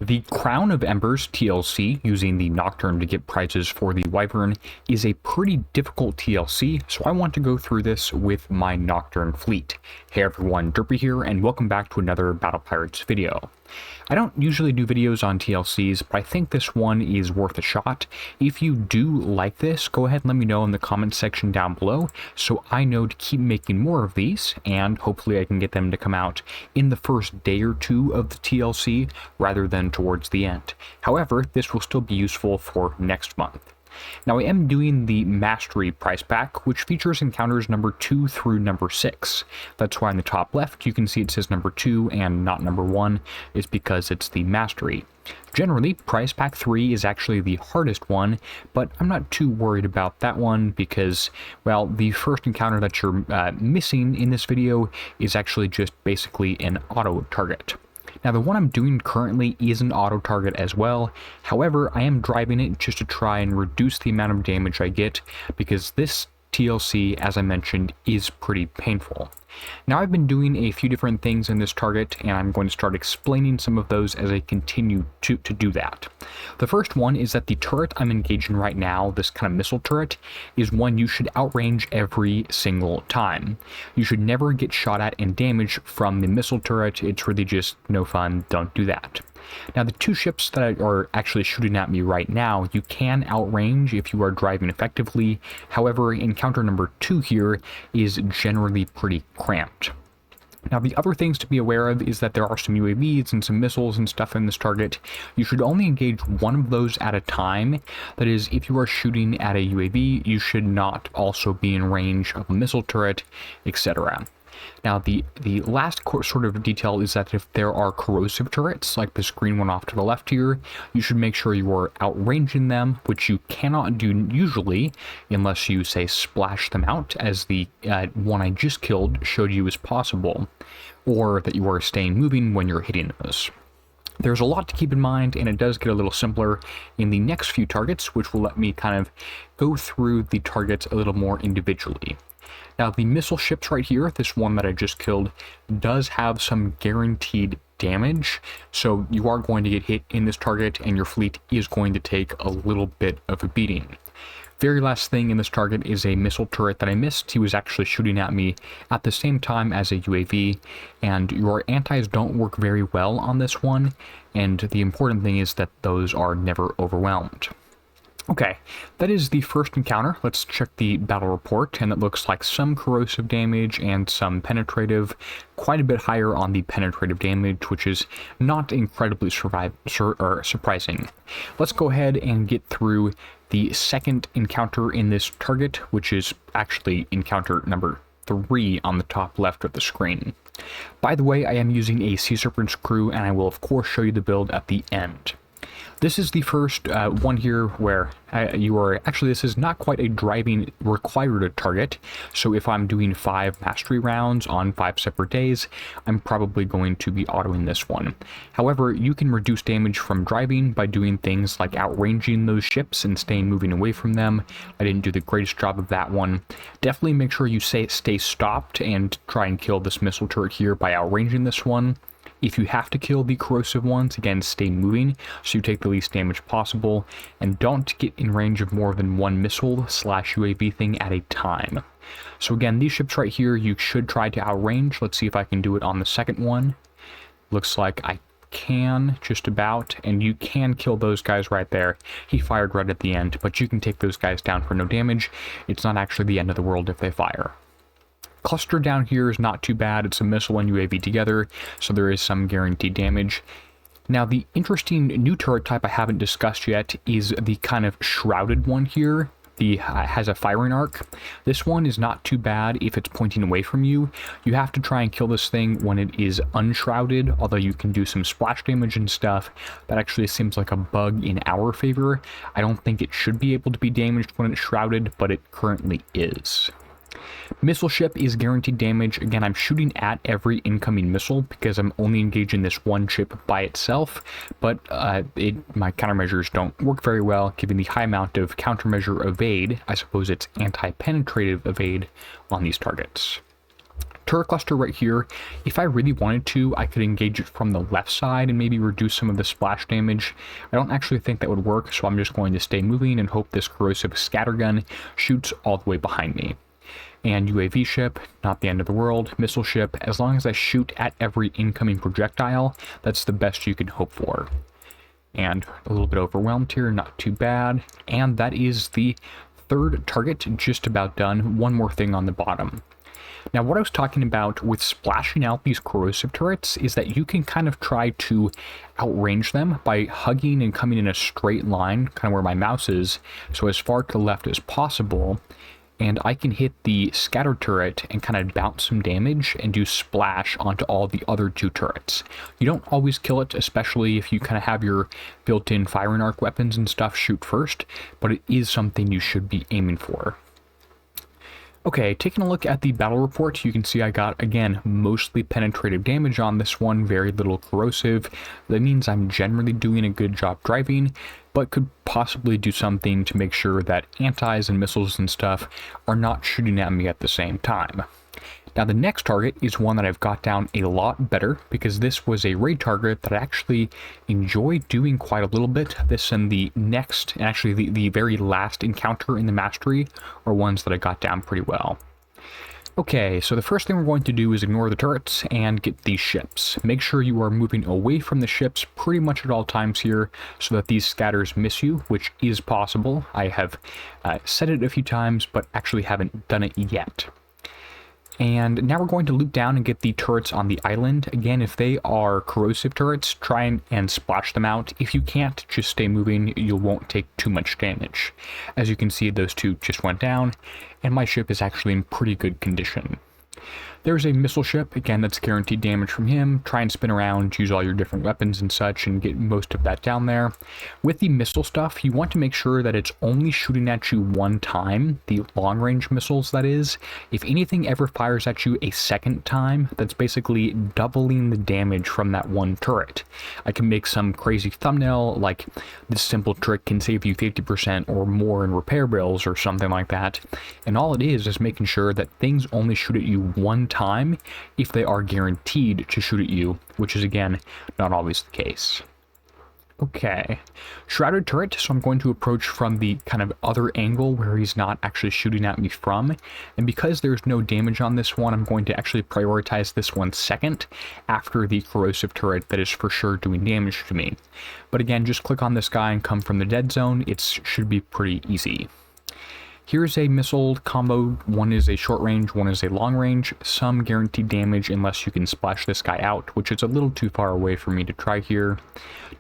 The Crown of Embers TLC, using the Nocturne to get prizes for the Wyvern, is a pretty difficult TLC, so I want to go through this with my Nocturne fleet. Hey everyone, Derpy here, and welcome back to another Battle Pirates video. I don't usually do videos on TLCs, but I think this one is worth a shot. If you do like this, go ahead and let me know in the comments section down below, so I know to keep making more of these, and hopefully I can get them to come out in the first day or two of the TLC, rather than towards the end. However, this will still be useful for next month. Now I am doing the Mastery prize pack, which features encounters number 2 through number 6. That's why on the top left you can see it says number 2 and not number 1, is because it's the Mastery. Generally, prize pack 3 is actually the hardest one, but I'm not too worried about that one because, well, the first encounter that you're missing in this video is actually just basically an auto target. Now the one I'm doing currently is an auto target as well, however I am driving it just to try and reduce the amount of damage I get because this TLC, as I mentioned, is pretty painful. Now I've been doing a few different things in this target, and I'm going to start explaining some of those as I continue to do that. The first one is that the turret I'm engaging right now, this kind of missile turret, is one you should outrange every single time. You should never get shot at and damaged from the missile turret. It's really just no fun. Don't do that. Now the two ships that are actually shooting at me right now, you can outrange if you are driving effectively. However, encounter number 2 here is generally pretty cramped. Now the other things to be aware of is that there are some UAVs and some missiles and stuff in this target. You should only engage one of those at a time. That is, if you are shooting at a UAV, you should not also be in range of a missile turret, etc. Now the last sort of detail is that if there are corrosive turrets, like this green one off to the left here, you should make sure you are outranging them, which you cannot do usually unless you, say, splash them out, as the one I just killed showed you is possible, or that you are staying moving when you're hitting those. There's a lot to keep in mind, and it does get a little simpler in the next few targets, which will let me kind of go through the targets a little more individually. Now the missile ships right here, this one that I just killed, does have some guaranteed damage, so you are going to get hit in this target and your fleet is going to take a little bit of a beating. Very last thing in this target is a missile turret that I missed. He was actually shooting at me at the same time as a UAV, and your antis don't work very well on this one, and the important thing is that those are never overwhelmed. Okay, that is the first encounter. Let's check the battle report, and it looks like some corrosive damage and some penetrative, quite a bit higher on the penetrative damage, which is not incredibly surprising. Let's go ahead and get through the second encounter in this target, which is actually encounter number 3 on the top left of the screen. By the way, I am using a Sea Serpent's crew, and I will of course show you the build at the end. This is the first one here where this is not quite a driving required target, so if I'm doing 5 mastery rounds on 5 separate days, I'm probably going to be autoing this one. However, you can reduce damage from driving by doing things like outranging those ships and staying moving away from them. I didn't do the greatest job of that one. Definitely make sure you stay stopped and try and kill this missile turret here by outranging this one. If you have to kill the corrosive ones, again, stay moving so you take the least damage possible, and don't get in range of more than one missile / UAV thing at a time. So again, these ships right here, you should try to outrange. Let's see if I can do it on the second one. Looks like I can, just about, and you can kill those guys right there. He fired right at the end, but you can take those guys down for no damage. It's not actually the end of the world if they fire. Cluster down here is not too bad. It's a missile and UAV together, so there is some guaranteed damage. Now the interesting new turret type I haven't discussed yet is the kind of shrouded one here. Has a firing arc. This one is not too bad if it's pointing away from you. You have to try and kill this thing when it is unshrouded, although you can do some splash damage and stuff. That actually seems like a bug in our favor. I don't think it should be able to be damaged when it's shrouded, but it currently is. Missile ship is guaranteed damage. Again, I'm shooting at every incoming missile because I'm only engaging this one ship by itself, but my countermeasures don't work very well given the high amount of countermeasure evade. I suppose it's anti-penetrative evade on these targets. turret cluster right here, if I really wanted to, I could engage it from the left side and maybe reduce some of the splash damage. I don't actually think that would work, so I'm just going to stay moving and hope this corrosive scattergun shoots all the way behind me. And UAV ship, not the end of the world. Missile ship, as long as I shoot at every incoming projectile, that's the best you can hope for. And a little bit overwhelmed here, not too bad. And that is the third target, just about done. One more thing on the bottom. Now, what I was talking about with splashing out these corrosive turrets is that you can kind of try to outrange them by hugging and coming in a straight line, kind of where my mouse is, so as far to the left as possible. And I can hit the scatter turret and kind of bounce some damage and do splash onto all the other two turrets. You don't always kill it, especially if you kind of have your built-in firing arc weapons and stuff shoot first, but it is something you should be aiming for. Okay, taking a look at the battle report, you can see I got, again, mostly penetrative damage on this one, very little corrosive. That means I'm generally doing a good job driving, but could possibly do something to make sure that antis and missiles and stuff are not shooting at me at the same time. Now the next target is one that I've got down a lot better, because this was a raid target that I actually enjoyed doing quite a little bit. This and the next, and actually the very last encounter in the mastery are ones that I got down pretty well. Okay, so the first thing we're going to do is ignore the turrets and get these ships. Make sure you are moving away from the ships pretty much at all times here so that these scatters miss you, which is possible. I have said it a few times, but actually haven't done it yet. And now we're going to loop down and get the turrets on the island. Again, if they are corrosive turrets, try and splash them out. If you can't, just stay moving. You won't take too much damage. As you can see, those two just went down, and my ship is actually in pretty good condition. There's a missile ship, again, that's guaranteed damage from him. Try and spin around, use all your different weapons and such, and get most of that down there. With the missile stuff, you want to make sure that it's only shooting at you one time, the long-range missiles, that is. If anything ever fires at you a second time, that's basically doubling the damage from that one turret. I can make some crazy thumbnail, like this simple trick can save you 50% or more in repair bills or something like that. And all it is making sure that things only shoot at you one time if they are guaranteed to shoot at you, which is again not always the case. Okay, shrouded turret, so I'm going to approach from the kind of other angle where he's not actually shooting at me from, and because there's no damage on this one, I'm going to actually prioritize this one second after the corrosive turret that is for sure doing damage to me. But again, just click on this guy and come from the dead zone. It should be pretty easy. Here's a missile combo. One is a short range, one is a long range. Some guaranteed damage unless you can splash this guy out, which is a little too far away for me to try here.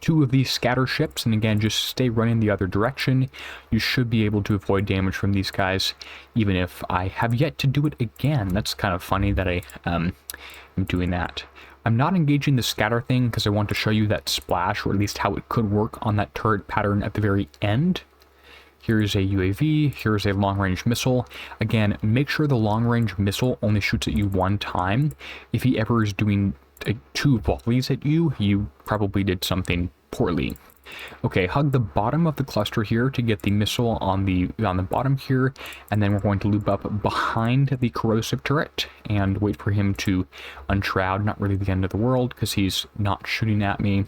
Two of these scatter ships, and again, just stay running the other direction. You should be able to avoid damage from these guys, even if I have yet to do it again. That's kind of funny that I am doing that. I'm not engaging the scatter thing because I want to show you that splash, or at least how it could work on that turret pattern at the very end. Here's a UAV, here's a long-range missile. Again, make sure the long-range missile only shoots at you one time. If he ever is doing two volleys at you, you probably did something poorly. Okay, hug the bottom of the cluster here to get the missile on the bottom here, and then we're going to loop up behind the corrosive turret and wait for him to unshroud. Not really the end of the world because he's not shooting at me.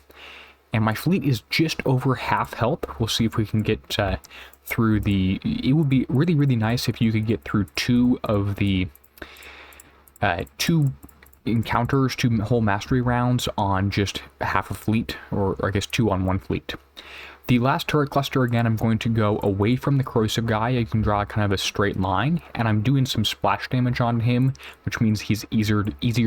And my fleet is just over half health. We'll see if we can get through the... It would be really, really nice if you could get through two of the... two encounters, two whole mastery rounds on just half a fleet, or I guess two on one fleet. The last turret cluster, again, I'm going to go away from the corrosive guy. You can draw kind of a straight line, and I'm doing some splash damage on him, which means he's easier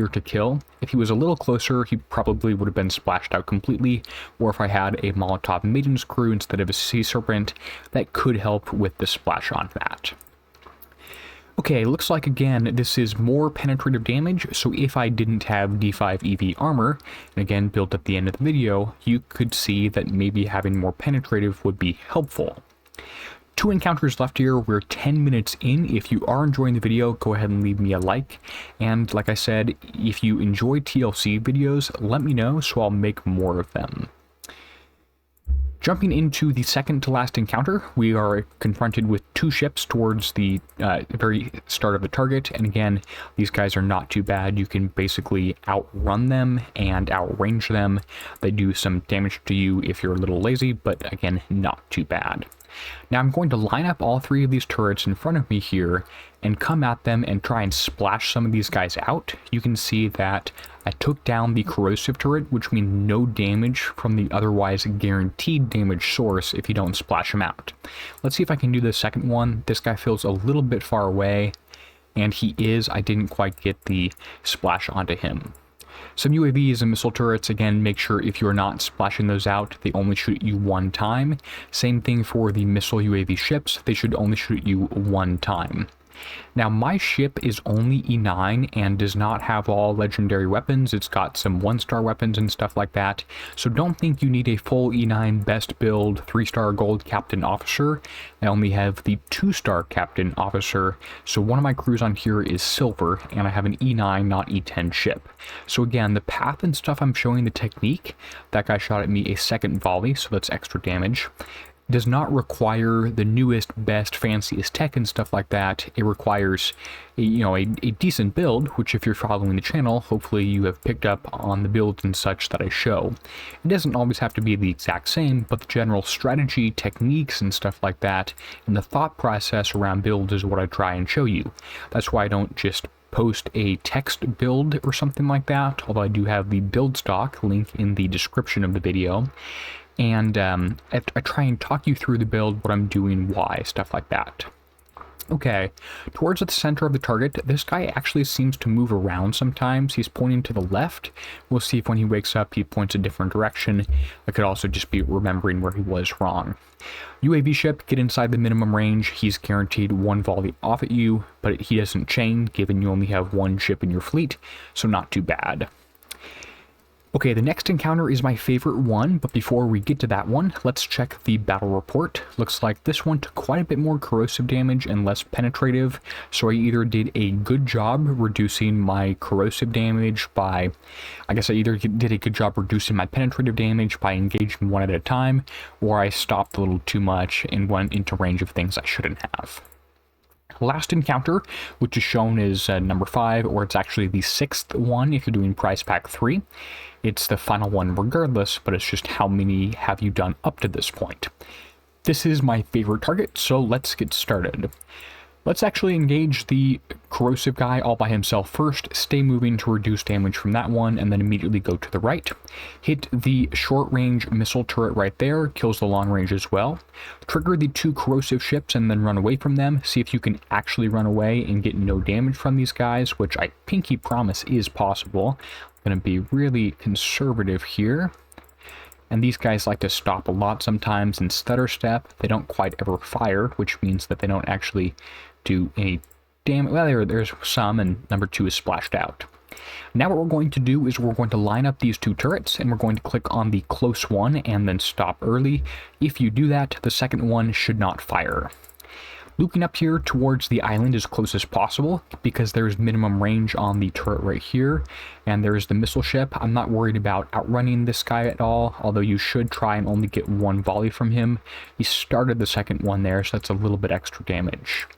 to kill. If he was a little closer, he probably would have been splashed out completely, or if I had a Molotov Maiden's Crew instead of a Sea Serpent, that could help with the splash on that. Okay, looks like, again, this is more penetrative damage, so if I didn't have D5 EV armor, and again, built at the end of the video, you could see that maybe having more penetrative would be helpful. Two encounters left here. We're 10 minutes in. If you are enjoying the video, go ahead and leave me a like. And like I said, if you enjoy TLC videos, let me know so I'll make more of them. Jumping into the second to last encounter, we are confronted with two ships towards the very start of the target, and again, these guys are not too bad. You can basically outrun them and outrange them. They do some damage to you if you're a little lazy, but again, not too bad. Now I'm going to line up all three of these turrets in front of me here and come at them and try and splash some of these guys out. You can see that I took down the corrosive turret, which means no damage from the otherwise guaranteed damage source if you don't splash them out. Let's see if I can do the second one. This guy feels a little bit far away, and he is. I didn't quite get the splash onto him. Some UAVs and missile turrets, again, make sure if you're not splashing those out, they only shoot you one time. Same thing for the missile UAV ships, they should only shoot you one time. Now, my ship is only E9 and does not have all legendary weapons. It's got some 1-star weapons and stuff like that. So don't think you need a full E9 best build 3-star gold captain officer. I only have the 2-star captain officer. So one of my crews on here is silver, and I have an E9, not E10 ship. So again, the path and stuff I'm showing, the technique, that guy shot at me a second volley, so that's extra damage. Does not require the newest, best, fanciest tech and stuff like that. It requires a decent build, which if you're following the channel, hopefully you have picked up on the builds and such that I show. It doesn't always have to be the exact same, but the general strategy, techniques, and stuff like that, and the thought process around builds is what I try and show you. That's why I don't just post a text build or something like that, although I do have the build stock link in the description of the video. And I try and talk you through the build, what I'm doing, why, stuff like that. Okay, towards the center of the target, this guy actually seems to move around sometimes. He's pointing to the left. We'll see if when he wakes up he points a different direction. I could also just be remembering where he was wrong. UAV ship, get inside the minimum range. He's guaranteed one volley off at you, but he doesn't chain, given you only have one ship in your fleet, so not too bad. Okay, the next encounter is my favorite one, but before we get to that one, let's check the battle report. Looks like this one took quite a bit more corrosive damage and less penetrative, so I either did a good job reducing my corrosive damage by, I guess I either did a good job reducing my penetrative damage by engaging one at a time, or I stopped a little too much and went into range of things I shouldn't have. Last encounter, which is shown as number 5, or it's actually the 6th one if you're doing prize pack 3. It's the final one regardless, but it's just how many have you done up to this point. This is my favorite target, so let's get started. Let's actually engage the corrosive guy all by himself first, stay moving to reduce damage from that one, and then immediately go to the right. Hit the short-range missile turret right there, kills the long range as well. Trigger the 2 corrosive ships and then run away from them. See if you can actually run away and get no damage from these guys, which I pinky promise is possible. I'm going to be really conservative here. And these guys like to stop a lot sometimes and stutter step. They don't quite ever fire, which means that they don't actually do any damage. Well, there's some, and number 2 is splashed out. Now what we're going to do is we're going to line up these 2 turrets, and we're going to click on the close one and then stop early. If you do that, the second one should not fire. Looping up here towards the island as close as possible, because there's minimum range on the turret right here, and there's the missile ship. I'm not worried about outrunning this guy at all, although you should try and only get one volley from him. He started the second one there, so that's a little bit extra damage.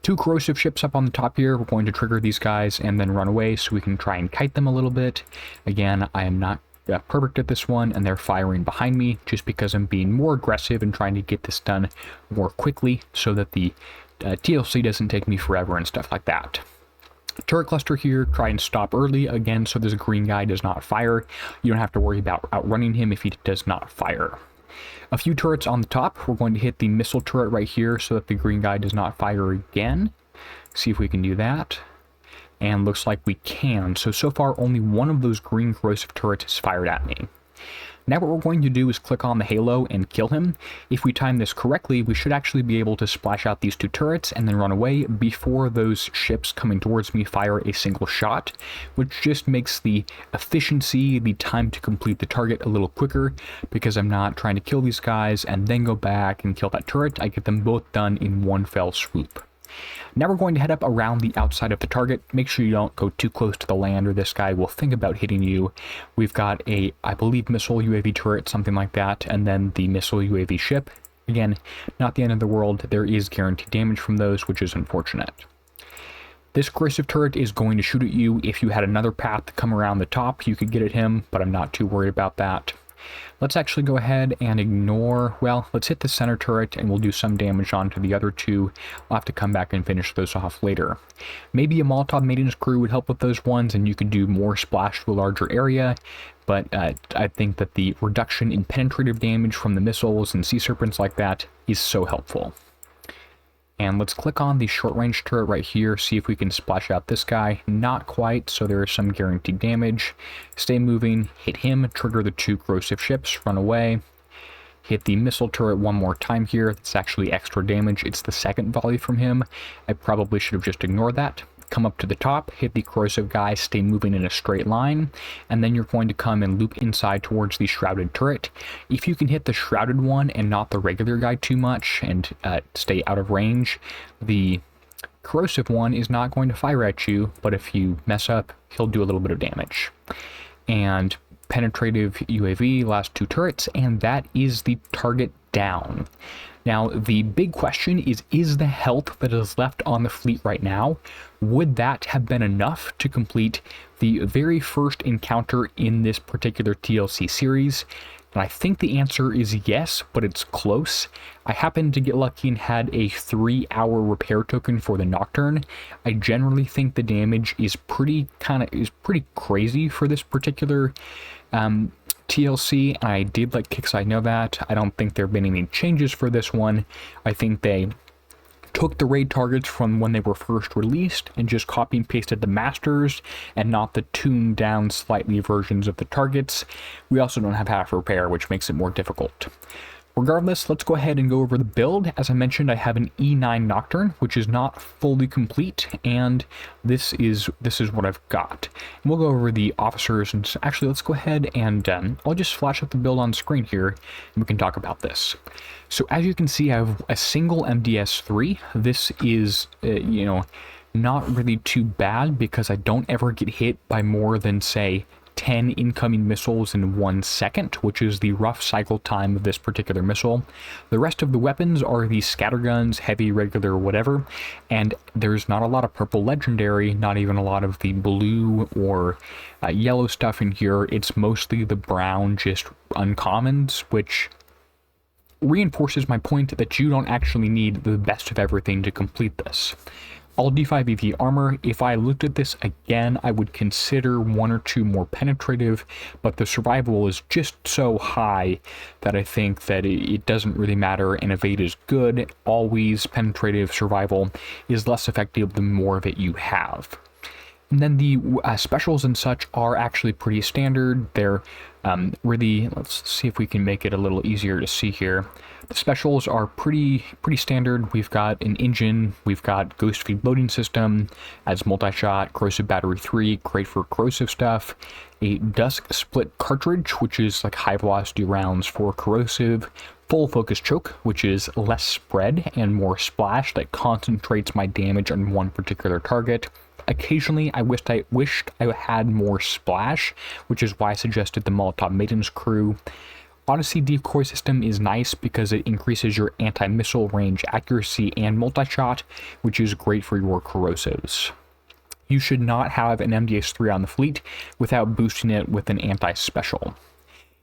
2 corrosive ships up on the top here. We're going to trigger these guys and then run away so we can try and kite them a little bit. Again, I am not perfect at this one, and they're firing behind me just because I'm being more aggressive and trying to get this done more quickly so that the TLC doesn't take me forever and stuff like that. Turret cluster here, try and stop early again so this green guy does not fire. You don't have to worry about outrunning him if he does not fire. A few turrets on the top. We're going to hit the missile turret right here so that the green guy does not fire again. See if we can do that. And looks like we can. So far only one of those green corrosive turrets is fired at me. Now what we're going to do is click on the halo and kill him. If we time this correctly, we should actually be able to splash out these 2 turrets and then run away before those ships coming towards me fire a single shot, which just makes the efficiency, the time to complete the target a little quicker, because I'm not trying to kill these guys and then go back and kill that turret. I get them both done in one fell swoop. Now we're going to head up around the outside of the target. Make sure you don't go too close to the land or this guy will think about hitting you. We've got a, I believe, missile UAV turret, something like that, and then the missile UAV ship. Again, not the end of the world. There is guaranteed damage from those, which is unfortunate. This corrosive turret is going to shoot at you. If you had another path to come around the top, you could get at him, but I'm not too worried about that. Let's actually go ahead and ignore, well, let's hit the center turret and we'll do some damage onto the other two. I'll have to come back and finish those off later. Maybe a Molotov maintenance crew would help with those ones and you could do more splash to a larger area, but I think that the reduction in penetrative damage from the missiles and sea serpents like that is so helpful. And let's click on the short-range turret right here, see if we can splash out this guy. Not quite, so there is some guaranteed damage. Stay moving, hit him, trigger the 2 corrosive ships, run away. Hit the missile turret one more time here. It's actually extra damage. It's the second volley from him. I probably should have just ignored that. Come up to the top, hit the corrosive guy, stay moving in a straight line, and then you're going to come and loop inside towards the shrouded turret. If you can hit the shrouded one and not the regular guy too much and stay out of range, the corrosive one is not going to fire at you, but if you mess up, he'll do a little bit of damage. And penetrative UAV, last 2 turrets, and that is the target down. Now, the big question is the health that is left on the fleet right now, would that have been enough to complete the very first encounter in this particular TLC series? And I think the answer is yes, but it's close. I happened to get lucky and had a 3-hour repair token for the Nocturne. I generally think the damage is pretty crazy for this particular TLC. I did let Kixeye know that. I don't think there have been any changes for this one. I think they took the raid targets from when they were first released and just copy and pasted the masters and not the tuned down slightly versions of the targets. We also don't have half repair, which makes it more difficult. Regardless, let's go ahead and go over the build. As I mentioned, I have an E9 Nocturne, which is not fully complete, and this is what I've got. And we'll go over the officers, and actually, let's go ahead and I'll just flash up the build on screen here, and we can talk about this. So as you can see, I have a single MDS-3. This is, not really too bad because I don't ever get hit by more than, say, 10 incoming missiles in 1 second, which is the rough cycle time of this particular missile. The rest of the weapons are the scatterguns, heavy, regular, whatever, and there's not a lot of purple legendary, not even a lot of the blue or yellow stuff in here. It's mostly the brown, just uncommons, which reinforces my point that you don't actually need the best of everything to complete this. All D5 EV armor, if I looked at this again, I would consider 1 or 2 more penetrative, but the survival is just so high that I think that it doesn't really matter, and evade is good. Always penetrative survival is less effective the more of it you have. And then the specials and such are actually pretty standard. They're really, let's see if we can make it a little easier to see here. The specials are pretty standard. We've got an engine, we've got ghost feed loading system, adds multi-shot, corrosive battery 3, great for corrosive stuff, a dusk split cartridge, which is like high velocity rounds for corrosive, full focus choke, which is less spread and more splash that concentrates my damage on one particular target. Occasionally, I wished I had more splash, which is why I suggested the Molotov Maintenance Crew. Odyssey decoy system is nice because it increases your anti-missile range accuracy and multi-shot, which is great for your corrosives. You should not have an MDS-3 on the fleet without boosting it with an anti-special.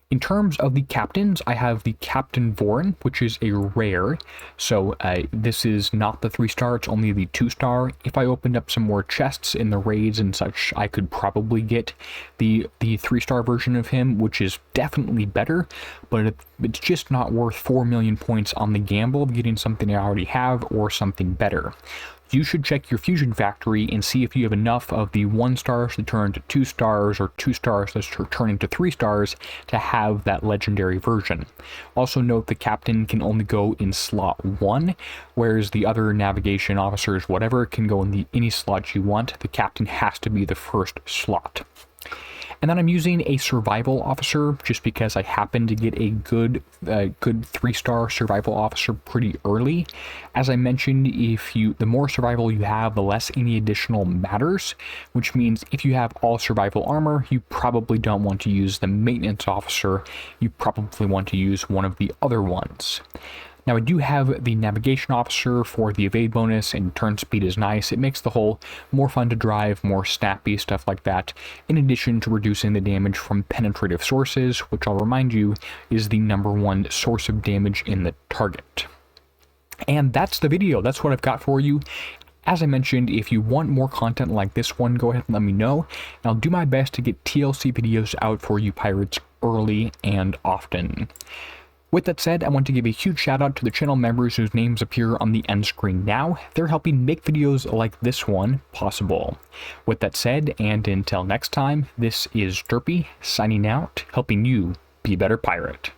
In terms of the captains, I have the Captain Vorin, which is a rare, so this is not the 3-star, it's only the 2-star. If I opened up some more chests in the raids and such, I could probably get the 3-star version of him, which is definitely better, but it's just not worth 4 million points on the gamble of getting something I already have or something better. You should check your fusion factory and see if you have enough of the 1-stars to turn into 2-stars or 2-stars to turn into 3-stars to have that legendary version. Also note the captain can only go in slot 1, whereas the other navigation officers, whatever, can go in any slot you want. The captain has to be the first slot. And then I'm using a survival officer just because I happen to get a good 3-star survival officer pretty early. As I mentioned, the more survival you have, the less any additional matters, which means if you have all survival armor, you probably don't want to use the maintenance officer. You probably want to use one of the other ones. Now, I do have the navigation officer for the evade bonus, and turn speed is nice. It makes the hull more fun to drive, more snappy, stuff like that, in addition to reducing the damage from penetrative sources, which I'll remind you is the #1 source of damage in the target. And that's the video. That's what I've got for you. As I mentioned, if you want more content like this one, go ahead and let me know, and I'll do my best to get TLC videos out for you pirates early and often. With that said, I want to give a huge shout out to the channel members whose names appear on the end screen now. They're helping make videos like this one possible. With that said, and until next time, this is Derpy signing out, helping you be a better pirate.